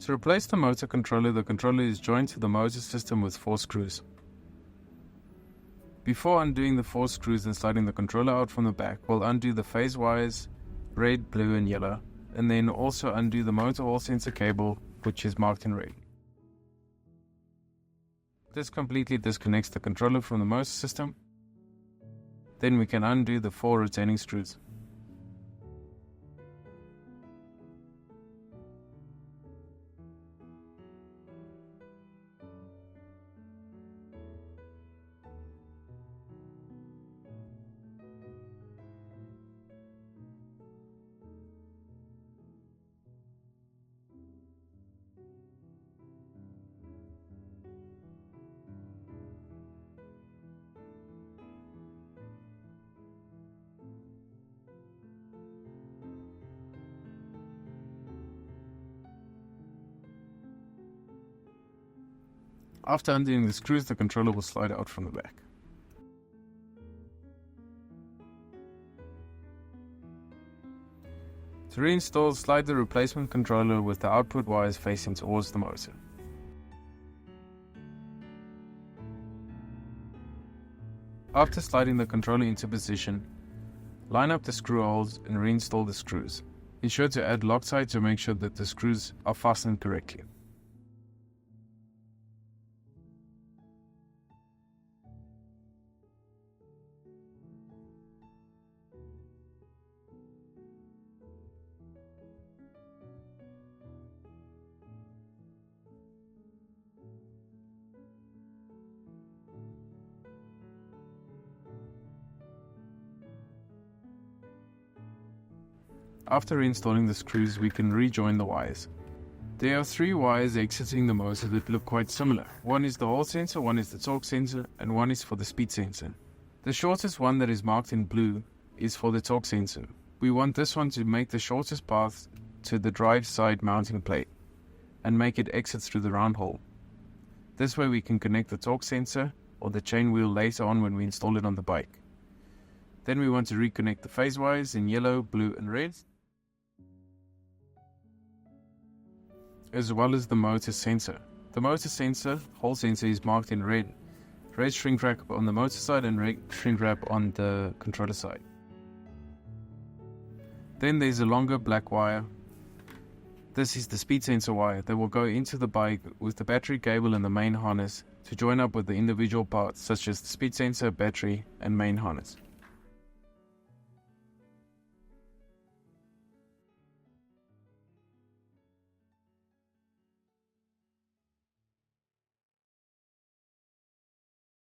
To replace the controller is joined to the motor system with 4 screws. Before undoing the 4 screws and sliding the controller out from the back, we'll undo the phase wires, red, blue and yellow, and then also undo the motor hall sensor cable, which is marked in red. This completely disconnects the controller from the motor system. Then we can undo the 4 retaining screws. After undoing the screws, the controller will slide out from the back. To reinstall, slide the replacement controller with the output wires facing towards the motor. After sliding the controller into position, line up the screw holes and reinstall the screws. Be sure to add Loctite to make sure that the screws are fastened correctly. After reinstalling the screws, we can rejoin the wires. There are 3 wires exiting the motor that look quite similar. One is the hall sensor, one is the torque sensor, and one is for the speed sensor. The shortest one that is marked in blue is for the torque sensor. We want this one to make the shortest path to the drive side mounting plate and make it exit through the round hole. This way we can connect the torque sensor or the chain wheel later on when we install it on the bike. Then we want to reconnect the phase wires in yellow, blue and red, as well as the motor sensor. The motor sensor, hall sensor, is marked in red. Red shrink wrap on the motor side and red shrink wrap on the controller side. Then there's a longer black wire. This is the speed sensor wire that will go into the bike with the battery cable and the main harness to join up with the individual parts such as the speed sensor, battery and main harness.